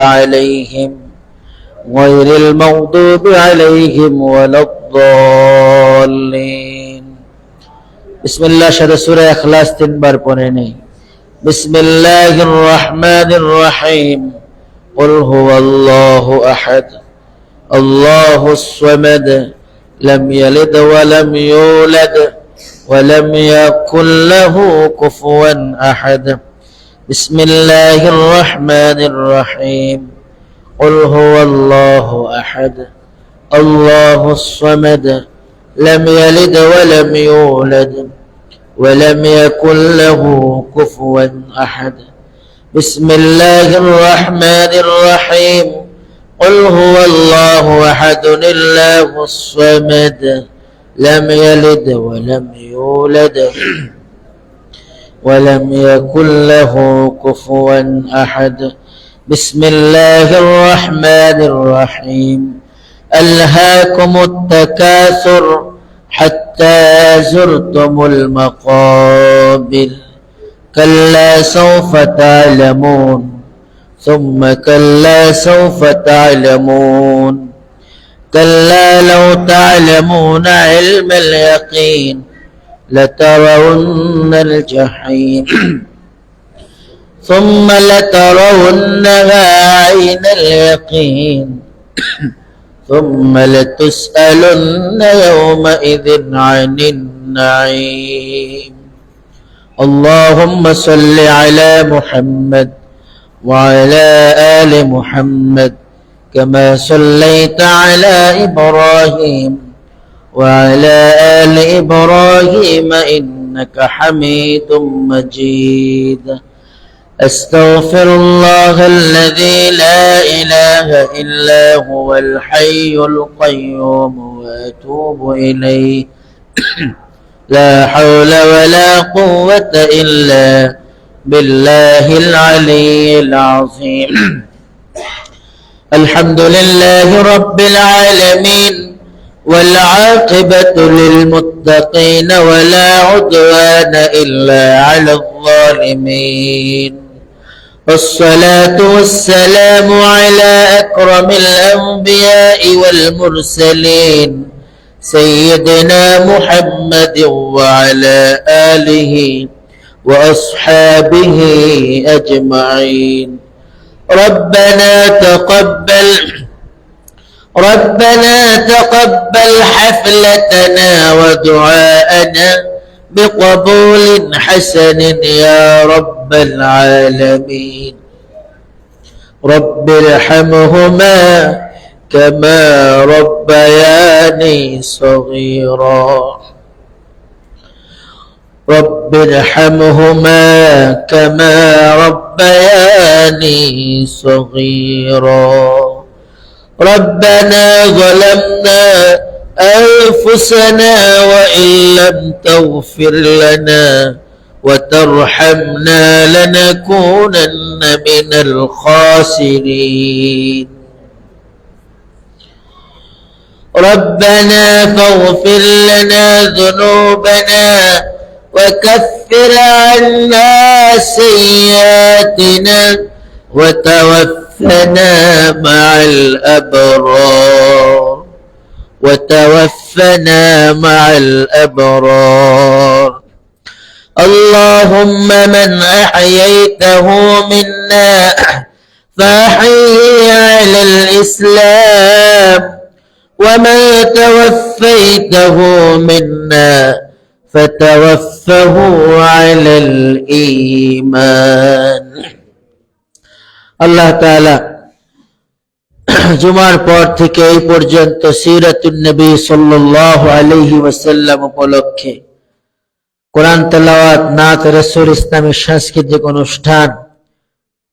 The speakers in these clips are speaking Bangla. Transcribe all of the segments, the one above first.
عليهم غير المغضوب عليهم ولا الضالين بسم الله شهد سورة اخلاص 3 বার পড়ে নেই بسم الله الرحمن الرحيم قل هو الله احد الله الصمد لم يلد ولم يولد ولم يكن له كفوا احد بسم الله الرحمن الرحيم قل هو الله أحد الله الصمد لم يلد ولم يولد ولم يكن له كفوا أحد بسم الله الرحمن الرحيم قل هو الله أحد الله الصمد لم يلد ولم يولد ولم يكن له كفوا أحد بسم الله الرحمن الرحيم ألهاكم التكاثر حتى زرتم المقابر كلا سوف تعلمون ثم كلا سوف تعلمون كلا لو تعلمون علم اليقين لترون الجحيم ثم لترونها عين اليقين ثم لتسألن يومئذ عن النعيم اللهم صل على محمد وعلى آل محمد كما صليت على إبراهيم وعلى آل إبراهيم إنك حميد مجيد أستغفر الله الذي لا إله إلا هو الحي القيوم وأتوب إليه لا حول ولا قوة إلا بالله العلي العظيم الحمد لله رب العالمين والعاقبة للمتقين ولا عدوان إلا على الظالمين والصلاة والسلام على أكرم الأنبياء والمرسلين سيدنا محمد وعلى آله وأصحابه أجمعين ربنا تقبل حفلتنا ودعاءنا بقبول حسن يا رب العالمين رب ارحمهما كما ربياني صغيرا رب ارحمهما كما ربياني صغيرا ربنا ظلمنا أنفسنا وإن لم تغفر لنا وترحمنا لنكونن من الخاسرين ربنا فاغفر لنا ذنوبنا وكفر عنا سيئاتنا وتوفنا مع الأبرار اللهم من أحييته منا فأحيه على الإسلام ومن توفيته منا فتوفه على الإيمان الله تعالى জুমার পর থেকে এই পর্যন্ত সিরাতুন নবী সাল্লাল্লাহু আলাইহি ওয়াসাল্লাম উপলক্ষে কোরআন তেলাওয়াত নাত রাসূল ইসলামী সাংস্কৃতিক অনুষ্ঠান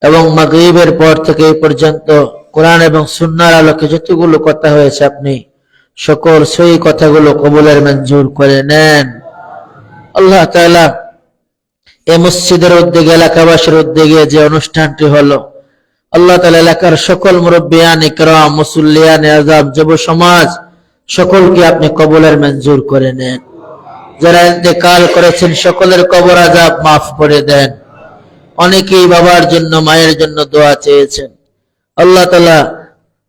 এবং মাগরিবের পর থেকে এই পর্যন্ত কোরআন এবং সুন্নাহর আলোকে যতগুলো কথা হয়েছে আপনি সকল সহি কথাগুলো কবুলের মঞ্জুর করে নেন আল্লাহ তাআলা এই মসজিদের উদ্যোগে এলাকাবাসীর উদ্যোগে যে অনুষ্ঠানটি হলো আল্লাহ তাআলা এলাকার সকল মুরব্বিয়ান ইকরাম মুসল্লিয়ান আযাম যুব সমাজ সকলকে আপনি কবুলের মঞ্জুর করে নেন যারা ইন্তেকাল করেছেন সকলের কবর আযাব মাফ করে দেন অনেকেই বাবার জন্য মায়ের জন্য দোয়া চেয়েছেন আল্লাহ তাআলা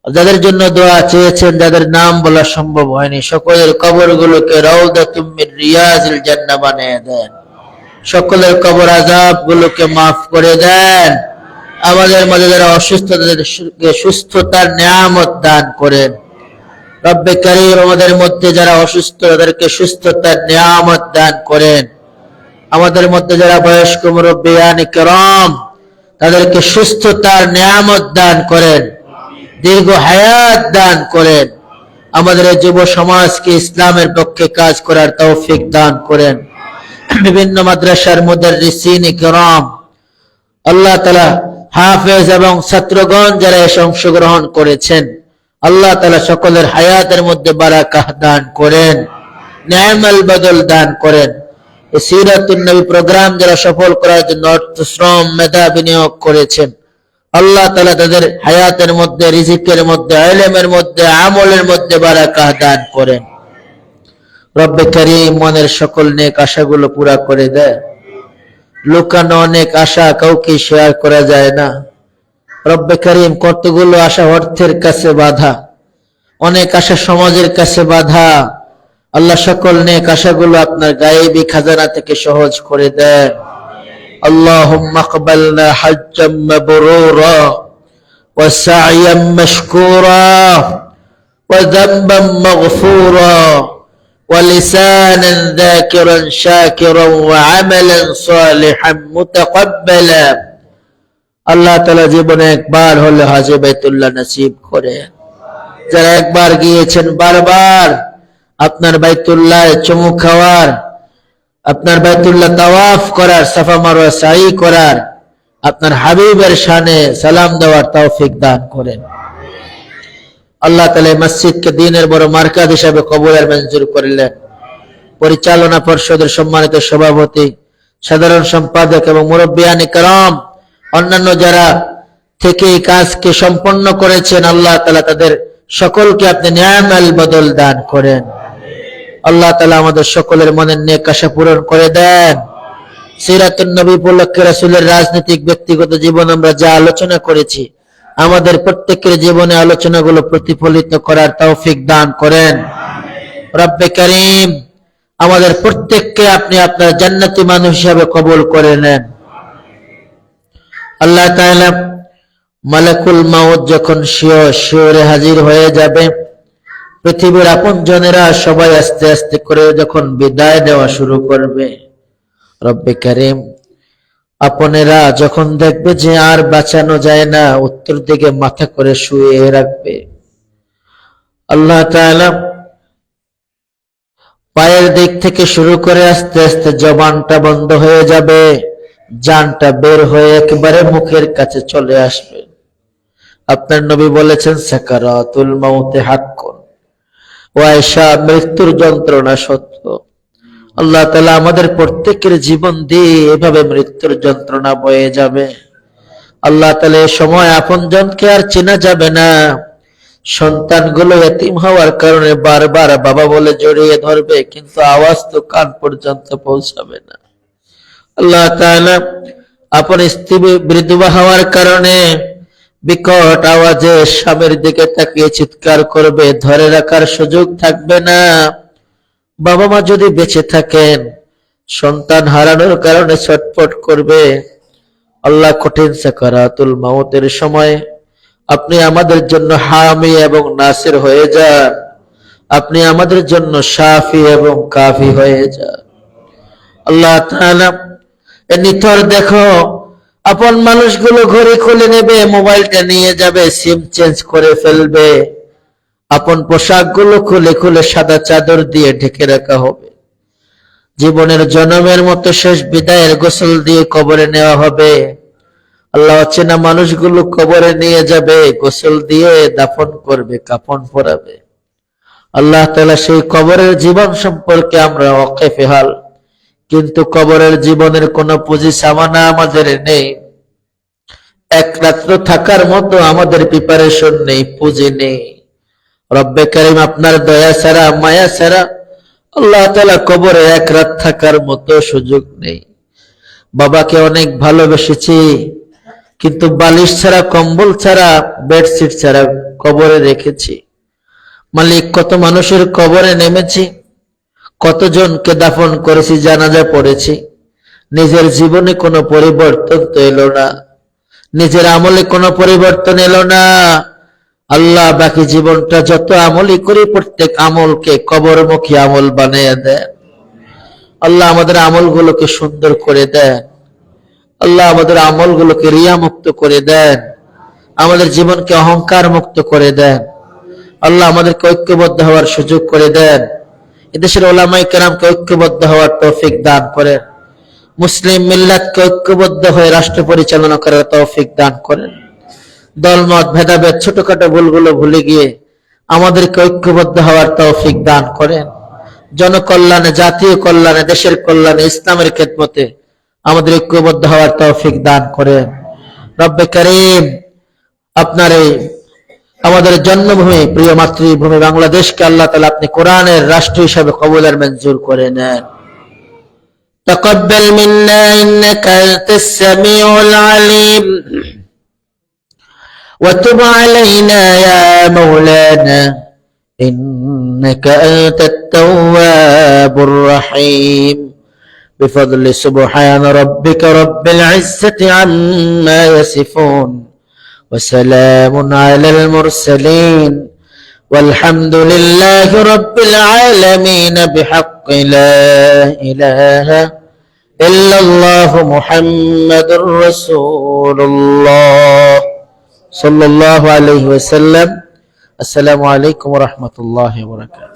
যাদের জন্য দোয়া চেয়েছেন, যাদের নাম বলা সম্ভব হয়নি, সকলের কবরগুলোকে রাউদাতুম মিন রিয়াজিল জান্নাহ বানিয়ে দেন। সকলের কবর আযাব গুলোকে মাফ করে দেন। আমাদের মাঝে যারা অসুস্থ তাদেরকে সুস্থতার নিয়ামত দান করেন। রব্বে কারীম আমাদের মধ্যে যারা অসুস্থ তাদেরকে সুস্থতার নিয়ামত দান করেন। আমাদের মধ্যে যারা বয়স্ক মুরব্বিয়ান কিরাম তাদেরকে সুস্থতার নিয়ামত দান করেন, দীর্ঘ হায়াত দান করেন। আমাদের যুব সমাজকে ইসলামের পক্ষে কাজ করার তৌফিক দান করেন। বিভিন্ন মাদ্রাসার মুদাররিসিন কিরাম, আল্লাহ তাআলা হাফেজ এবং ছাত্রগণ যারা এসে অংশগ্রহণ করেছেন, আল্লাহ তাআলা সকলের হায়াতের মধ্যে বারাকাহ দান করেন, নেয়ামাল বদল দান করেন। এই সিরাতুন নবী প্রোগ্রাম যারা সফল করার জন্য অর্থ শ্রম মেধা বিনিয়োগ করেছেন, আল্লাহ তাআলা তাদের হায়াতের মধ্যে, রিজিকের মধ্যে, ইলমের মধ্যে, আমলের মধ্যে বারাকাহ দান করেন। রব্বে কারীম মনের সকল নেক আশাগুলো পুরা করে দেয়। লুকানো অনেক আশা কাউকে শেয়ার করা যায় না। রব্বে কারীম কতগুলো আশা অর্থের কাছে বাধা, অনেক আশা সমাজের কাছে বাধা। আল্লাহ সকল নেক আশাগুলো আপনার গায়েবী খাজানা থেকে সহজ করে দেন। আল্লাহুম্মা ইকবালনা হাজ্জাম মাবরুরা ওয়া সা'য়াম মাশকুরা ওয়া যানবাম মাগফুরা ওয়া লিসানান যাকিরান শাকিরান ওয়া আমালান সালিহান মুতাকাব্বালা। আল্লাহ তাআলা জীবনে একবার হলে হজে বাইতুল্লাহ নসিব করে। যারা একবার গিয়েছেন বারবার আপনার বাইতুল্লাহ চুমু খাওয়ার, আপনার বাইতুল্লাহ তাওয়াফ করার, সাফা মারওয়া সাই করার, আপনার হাবিবের শানে সালাম দেওয়ার তৌফিক দান করেন। আল্লাহ তাআলা মসজিদকে দ্বীনের বড় মার্কাজ হিসেবে কবুল মঞ্জুর করলেন। পরিচালনা পর্ষদের সম্মানিত সভাপতি, সাধারণ সম্পাদক এবং মুরব্বিয়ান কিরাম, অন্যান্য যারা থেকে এই কাজকে সম্পন্ন করেছেন, আল্লাহ তাআলা তাদের সকলকে আপনি নিয়ামাল বদল দান করেন। আল্লাহ তাআলা আমাদের সকলের মনের নেক আশা পূরণ করে দেন। সিরাতুন নবী উপলক্ষে রাসূলের রাজনৈতিক ব্যক্তিগত জীবন আমরা যা আলোচনা করেছি, আমাদের প্রত্যেকের জীবনে আলোচনাগুলো প্রতিফলিত করার তৌফিক দান করেন। রব্বে কারীম আমাদের প্রত্যেককে আপনি আপনার জান্নাতি মানুষ হিসেবে কবুল করে নেন। আল্লাহ তাআলা মালাকুল মাউত যখন শিওরে হাজির হয়ে যাবে, পৃথিবীর আপনজনেরা সবাই আস্তে আস্তে করে যখন বিদায় দেওয়া শুরু করবে, রব্বে কারীম আপনেরা যখন দেখবে যে আর বাঁচানো যায় না, উত্তর দিকে মাথা করে শুয়ে রাখবে। আল্লাহ তাআলা পায়ের দিক থেকে শুরু করে আস্তে আস্তে জবানটা বন্ধ হয়ে যাবে, জানটা বের হয়ে একেবারে মুখের কাছে চলে আসবে। আপনার নবী বলেছেন সাকারাতুল মাউতে হাক্কুন, ও আয়েশা মৃত্যুর যন্ত্রণা সত্য। আল্লাহ তাআলা আমাদের প্রত্যেকের জীবন দিয়ে এভাবে মৃত্যুর যন্ত্রণা বয়ে যাবে। আল্লাহ তাআলা এই সময় আপনজনকে আর চেনা যাবে না। সন্তানগুলো এতিম হওয়ার কারণে বারবার বাবা বলে জড়িয়ে ধরবে, কিন্তু আওয়াজ তো কান পর্যন্ত পৌঁছাবে না। আল্লাহ তাআলা আপন স্ত্রী বিধবা হওয়ার কারণে বিকট আওয়াজে স্বামীর দিকে তাকিয়ে চিৎকার করবে, ধরে রাখার সুযোগ থাকবে না। বাবা মা যদি বেঁচে থাকেন, সন্তান হারানোর কারণে ছটফট করবে। আল্লাহ কঠিন সাকারাতুল মাউতের সময় আপনি আমাদের জন্য হামি এবং নাসির হয়ে যান। আপনি আমাদের জন্য শাফি এবং কাফি হয়ে যান। আল্লাহ তাআলা নিথর দেখো আপন মানুষগুলো ঘড়ি খুলে নেবে, মোবাইলটা নিয়ে যাবে, সিম চেঞ্জ করে ফেলবে। আপন পোশাকগুলো খুলে খুলে সাদা চাদর দিয়ে ঢেকে রাখা হবে। জীবনের জন্মের মতো শেষ বিদায়ের গোসল দিয়ে কবরে নেওয়া হবে। আল্লাহ অচেনা মানুষগুলো কবরে নিয়ে যাবে, গোসল দিয়ে দাফন করবে, কাফন পরাবে। আল্লাহ তাআলা সেই কবরের জীবন সম্পর্কে আমরা ওয়াকিফ হাল, কিন্তু কবরের জীবনের কোনো পুঁজি সামানা আমাদের নেই। এক রাত্র থাকার মতো আমাদের প্রিপারেশন নেই, পুঁজি নেই। রব্বে কারীম আপনার দয়া ছাড়া, মায়া ছাড়া আল্লাহ তাআলা কবরে এক রাত থাকার মতো সুযোগ নেই। বাবাকে অনেক ভালোবেসেছি, কিন্তু বালিশ ছাড়া, কম্বল ছাড়া, বেডশিট ছাড়া কবরে রেখেছি। মালিক, কত মানুষের কবরে নেমেছি, কতজনকে দাফন করেছি, জানাজা পড়েছি, নিজের জীবনে কোনো পরিবর্তন তো এলো না, নিজের আমলে কোনো পরিবর্তন এলো না। আল্লাহ, বাকি জীবনটা যত আমলই করি প্রত্যেক আমলকে কবরমুখী আমল বানিয়ে দেন। আল্লাহ, আমাদের আমলগুলোকে সুন্দর করে দেন। আল্লাহ, আমাদের আমলগুলোকে রিয়া মুক্ত করে দেন। আমাদের জীবনকে অহংকার মুক্ত করে দেন। আল্লাহ, আমাদেরকে ঐক্যবদ্ধ হওয়ার সুযোগ করে দেন। এদেশের ওলামায়ে কেরামকে ঐক্যবদ্ধ হওয়ার তৌফিক দান করেন। মুসলিম মিল্লাতকে ঐক্যবদ্ধ হয়ে রাষ্ট্র পরিচালনা করার তৌফিক দান করেন। দলমত ভেদাভেদ ছোটখাটো ভুলগুলো ভুলে গিয়ে আমাদেরকে ঐক্যবদ্ধ হওয়ার তৌফিক দান করেন। জনকল্যাণে, জাতীয় কল্যাণে, দেশের কল্যাণে, ইসলামের খেদমতে আমাদের ঐক্যবদ্ধ হওয়ার তৌফিক দান করেন। রব্বে কারীম, আপনার এই আমাদের জন্মভূমি, প্রিয় মাতৃভূমি বাংলাদেশকে আল্লাহ তাআলা আপনি কোরআনের রাষ্ট্র হিসেবে কবুল আর মঞ্জুর করে নেন। তাকাব্বাল মিন্না ইন্নাকা আনতাস সামিউল আলিম ওয়া তুব আলাইনা ইয়া মাওলানা ইন্নাকা আনতাত তাওয়াবুর রহিম। بفضل سبحان ربك رب العزة عما يصفون وسلام على المرسلين والحمد لله رب العالمين بحق لا إله إلا الله محمد رسول الله صلى الله عليه وسلم. السلام عليكم ورحمة الله وبركاته.